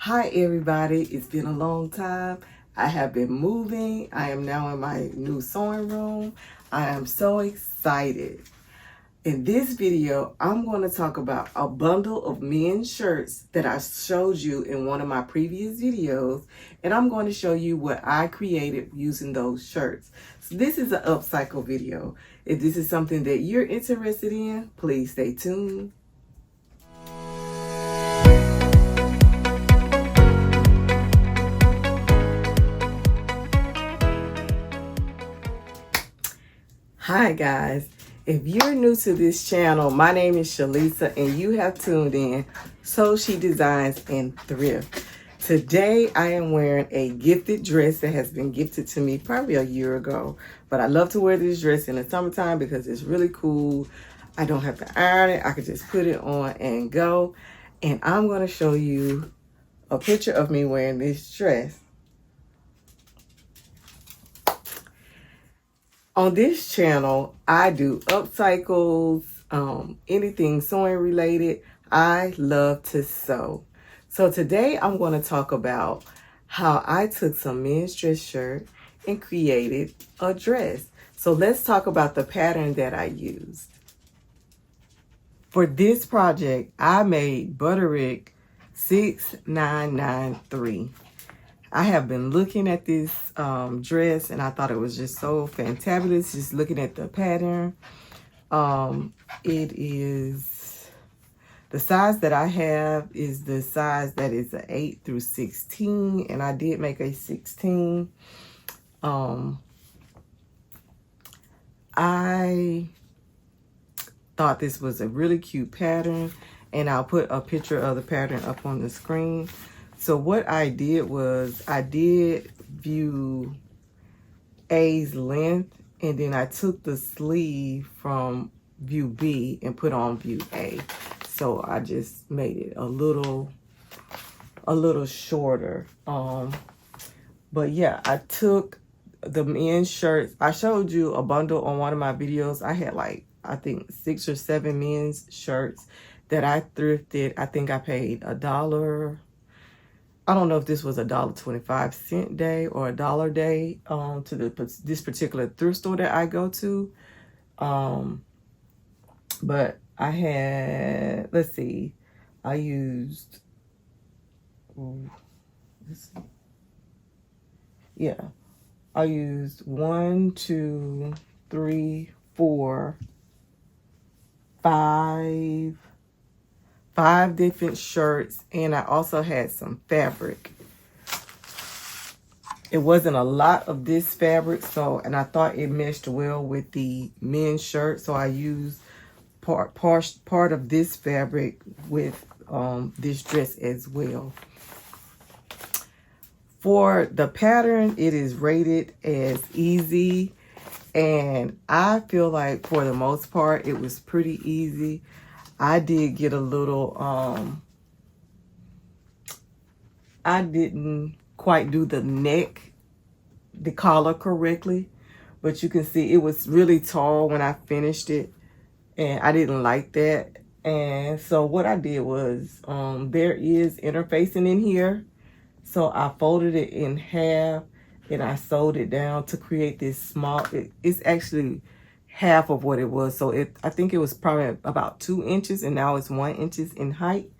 Hi everybody, it's been a long time. I have been moving. I am now in my new sewing room. I am so excited. In this video, I'm going to talk about a bundle of men's shirts that I showed you in one of my previous videos, and I'm going to show you what I created using those shirts. So this is an upcycle video. If this is something that you're interested in, please stay tuned. Hi guys, if you're new to this channel, my name is Shalisa and you have tuned in So She Designs and Thrift. Today I am wearing a gifted dress that has been gifted to me probably a year ago, but I love to wear this dress in the summertime because it's really cool. I don't have to iron it, I can just put it on and go. And I'm going to show you a picture of me wearing this dress. On this channel, I do upcycles, anything sewing related. I love to sew. So today I'm going to talk about how I took some men's dress shirt and created a dress. So let's talk about the pattern that I used. For this project, I made Butterick 6993. I have been looking at this dress and I thought it was just so fantabulous, just looking at the pattern. It is, the size that I have is the size that is an 8 through 16, and I did make a 16. I thought this was a really cute pattern, and I'll put a picture of the pattern up on the screen. So what I did was I did view A's length, and then I took the sleeve from view B and put on view A. So I just made it a little shorter. But yeah, I took the men's shirts. I showed you a bundle on one of my videos. I had like, I think 6 or 7 men's shirts that I thrifted. I think I paid $1. I don't know if this was $1.25 day or $1 day to this particular thrift store that I go to. But I had, let's see, I used, I used 1, 2, 3, 4, 5 different shirts, and I also had some fabric. It wasn't a lot of this fabric, so, and I thought it meshed well with the men's shirt, so I used part of this fabric with this dress as well. For the pattern, it is rated as easy, and I feel like for the most part it was pretty easy. I did get a little, I didn't quite do the neck, the collar correctly, but you can see it was really tall when I finished it, and I didn't like that. And so what I did was, there is interfacing in here. So I folded it in half and I sewed it down to create this small, it's actually half of what it was. So I think it was probably about 2 inches, and now it's 1 inch in height.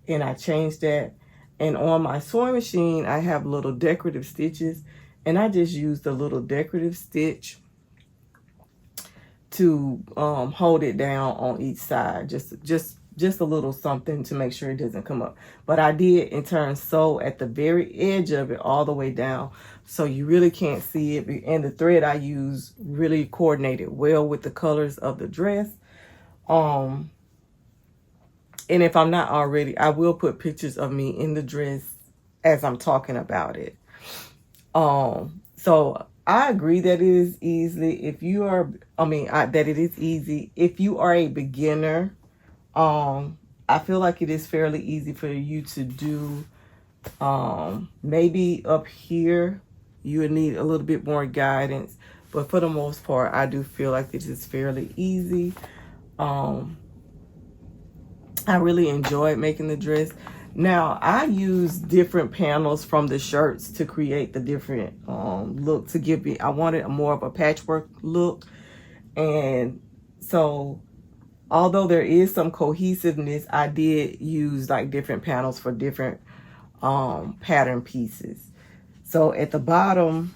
And I changed that. And on my sewing machine, I have little decorative stitches, and I just used a little decorative stitch to hold it down on each side. Just a little something to make sure it doesn't come up. But I did in turn sew at the very edge of it all the way down, so you really can't see it. And the thread I used really coordinated well with the colors of the dress. And if I'm not already, I will put pictures of me in the dress as I'm talking about it. So I agree that it is easy. If you are, that it is easy. If you are a beginner, I feel like it is fairly easy for you to do. Maybe up here you would need a little bit more guidance, but for the most part, I do feel like this is fairly easy. I really enjoyed making the dress. Now, I use different panels from the shirts to create the different look to give it. I wanted more of a patchwork look. And so, although there is some cohesiveness, I did use like different panels for different pattern pieces. So at the bottom,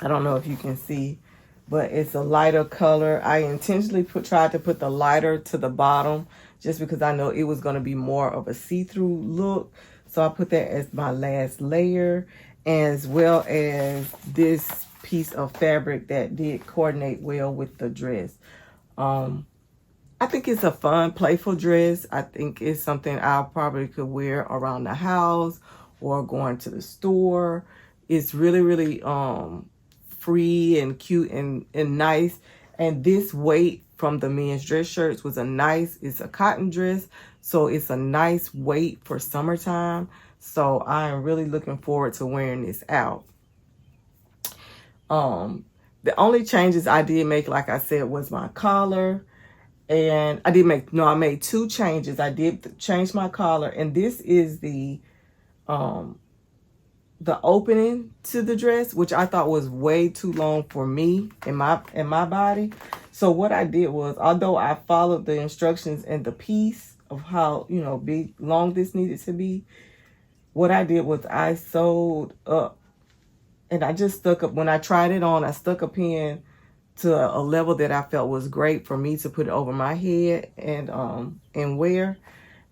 I don't know if you can see, but it's a lighter color. I intentionally tried to put the lighter to the bottom just because I know it was going to be more of a see-through look. So I put that as my last layer, as well as this piece of fabric that did coordinate well with the dress. I think it's a fun, playful dress. I think it's something I probably could wear around the house or going to the store. It's really, really free and cute and nice. And this weight from the men's dress shirts was it's a cotton dress, so it's a nice weight for summertime. So I am really looking forward to wearing this out. The only changes I did make, like I said, was my collar. And I made two changes. I did change my collar, and this is the opening to the dress, which I thought was way too long for me and my body. So what I did was, although I followed the instructions in the piece of how, big, long this needed to be, what I did was I sewed up, and I just stuck up, when I tried it on, I stuck a pin to a level that I felt was great for me to put it over my head and wear.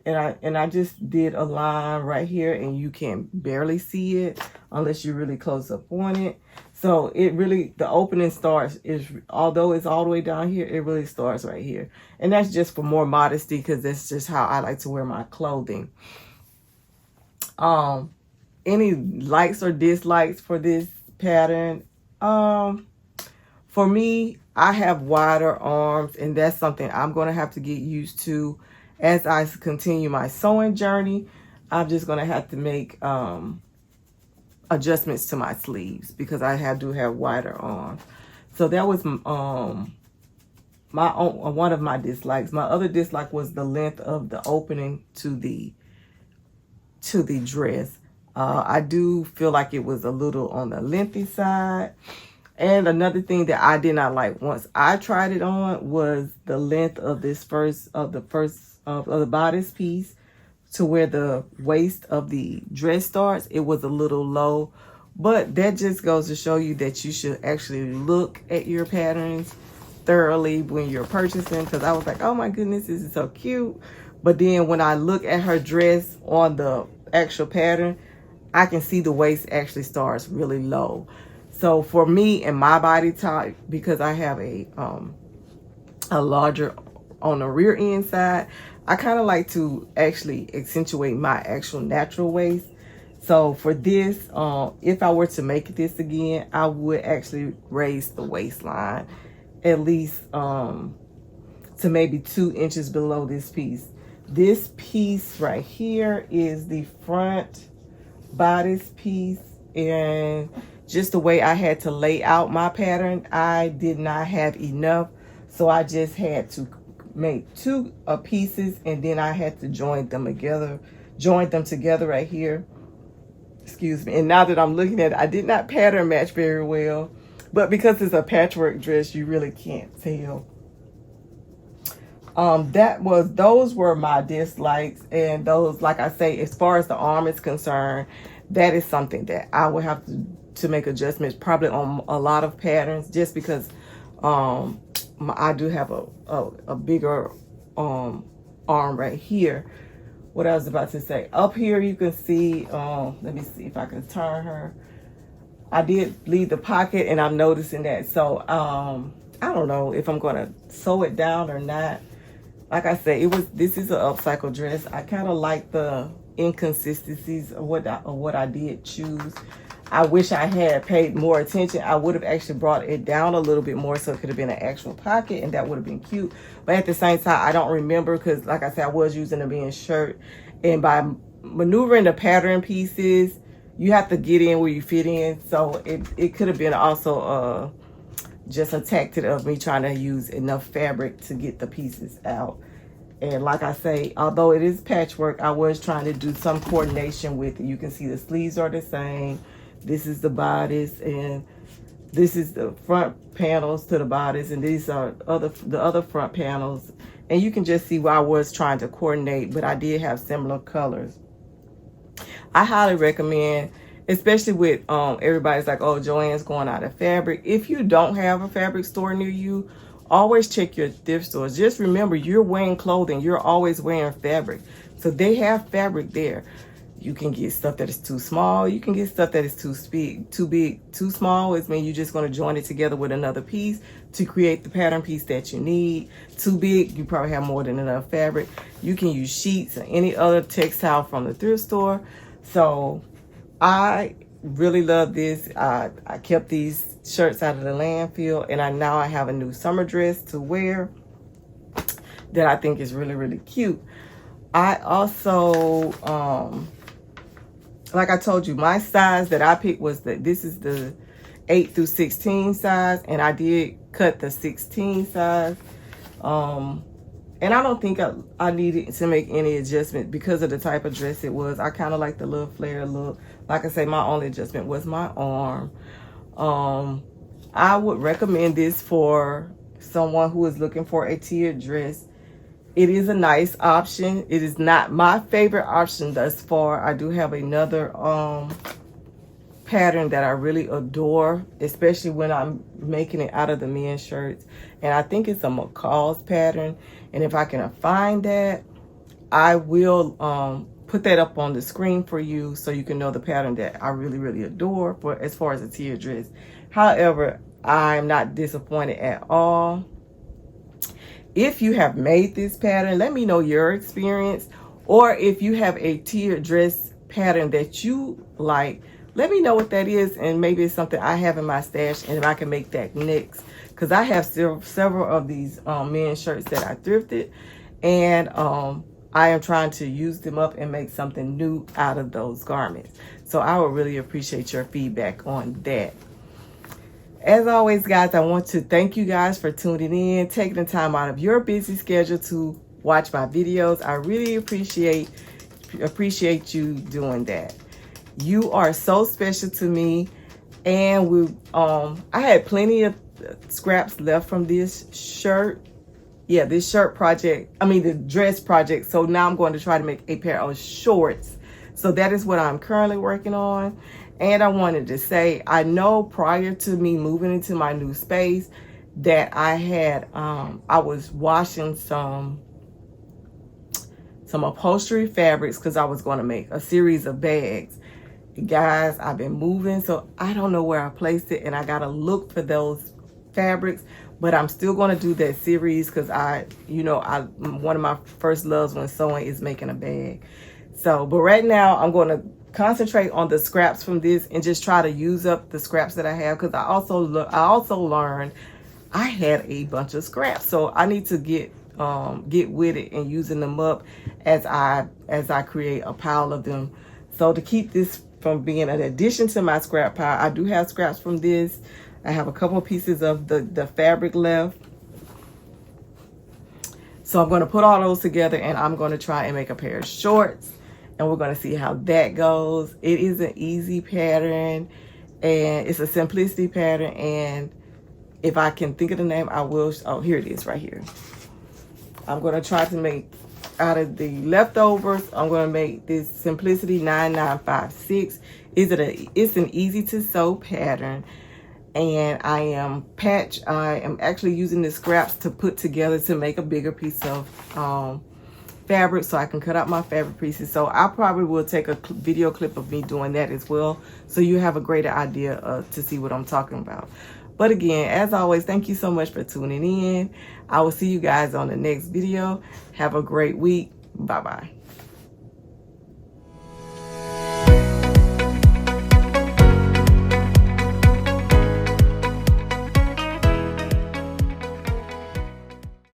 And I just did a line right here, and you can barely see it unless you're really close up on it. So the opening although it's all the way down here, it really starts right here. And that's just for more modesty, because that's just how I like to wear my clothing. Any likes or dislikes for this pattern? For me, I have wider arms, and that's something I'm going to have to get used to as I continue my sewing journey. I'm just going to have to make adjustments to my sleeves because I do have wider arms. So that was one of my dislikes. My other dislike was the length of the opening to the dress. I do feel like it was a little on the lengthy side. And another thing that I did not like once I tried it on was the length of the bodice piece to where the waist of the dress starts. It was a little low, but that just goes to show you that you should actually look at your patterns thoroughly when you're purchasing, because I was like, oh my goodness, this is so cute. But then when I look at her dress on the actual pattern, I can see the waist actually starts really low. So for me and my body type, because I have a larger on the rear end side, I kind of like to actually accentuate my actual natural waist. So for this, if I were to make this again, I would actually raise the waistline at least to maybe 2 inches below this piece. This piece right here is the front bodice piece, and just the way I had to lay out my pattern, I did not have enough. So I just had to make 2 pieces, and then I had to join them together right here. Excuse me. And now that I'm looking at it, I did not pattern match very well, but because it's a patchwork dress, you really can't tell. Those were my dislikes, and those, like I say, as far as the arm is concerned, that is something that I would have to make adjustments probably on a lot of patterns, just because I do have a bigger arm right here. What I was about to say, up here you can see, let me see if I can turn her. I did leave the pocket, and I'm noticing that. So I don't know if I'm gonna sew it down or not. Like I said, this is an upcycle dress. I kind of like the inconsistencies of what I did choose. I wish I had paid more attention. I would have actually brought it down a little bit more, so it could have been an actual pocket, and that would have been cute. But at the same time, I don't remember, because like I said, I was using a men's shirt, and by maneuvering the pattern pieces, you have to get in where you fit in. So it could have been also just a tactic of me trying to use enough fabric to get the pieces out. And like I say, although it is patchwork, I was trying to do some coordination with it. You can see the sleeves are the same. This is the bodice, and this is the front panels to the bodice, and these are the other front panels. And you can just see where I was trying to coordinate, but I did have similar colors. I highly recommend, especially with everybody's like, oh, Joanne's going out of fabric. If you don't have a fabric store near you, always check your thrift stores. Just remember, you're wearing clothing. You're always wearing fabric. So they have fabric there. You can get stuff that is too small. You can get stuff that is too big. Too small is when you're just going to join it together with another piece to create the pattern piece that you need. Too big, you probably have more than enough fabric. You can use sheets or any other textile from the thrift store. So I really love this. I kept these shirts out of the landfill, and now I have a new summer dress to wear that I think is really, really cute. I also, like I told you, my size that I picked was this is the 8 through 16 size, and I did cut the 16 size. And I don't think I needed to make any adjustment because of the type of dress it was. I kind of like the little flare look. Like I say, my only adjustment was my arm. I would recommend this for someone who is looking for a tiered dress. It is a nice option. It is not my favorite option thus far. I do have another pattern that I really adore, especially when I'm making it out of the men's shirts. And I think it's a McCall's pattern. And if I can find that, I will put that up on the screen for you so you can know the pattern that I really, really adore for as far as a tiered dress. However, I'm not disappointed at all. If you have made this pattern, let me know your experience. Or if you have a tiered dress pattern that you like, let me know what that is, and maybe it's something I have in my stash and if I can make that next. Because I have several of these men's shirts that I thrifted, and I am trying to use them up and make something new out of those garments. So I would really appreciate your feedback on that. As always, guys, I want to thank you guys for tuning in, taking the time out of your busy schedule to watch my videos. I really appreciate you doing that. You are so special to me, and I had plenty of scraps left from this shirt. Yeah, this shirt project, the dress project. So now I'm going to try to make a pair of shorts. So that is what I'm currently working on. And I wanted to say, I know prior to me moving into my new space that I had, I was washing some upholstery fabrics because I was going to make a series of bags. Guys, I've been moving, so I don't know where I placed it, and I got to look for those fabrics. But I'm still going to do that series because one of my first loves when sewing is making a bag. So, but right now I'm going to concentrate on the scraps from this and just try to use up the scraps that I have, because I also learned I had a bunch of scraps, so I need to get with it and using them up as I create a pile of them. So to keep this from being an addition to my scrap pile, I do have scraps from this. I have a couple of pieces of the fabric left. So I'm going to put all those together, and I'm going to try and make a pair of shorts, and we're going to see how that goes. It is an easy pattern, and it's a simplicity pattern, and if I can think of the name, I will. Oh, here it is right here. I'm going to try to make, out of the leftovers, I'm going to make this Simplicity 9956. It's an easy to sew pattern, and I am actually using the scraps to put together to make a bigger piece of fabric so I can cut out my fabric pieces. So I probably will take a video clip of me doing that as well, so you have a greater idea to see what I'm talking about. But again, as always, thank you so much for tuning in. I will see you guys on the next video. Have a great week. Bye-bye.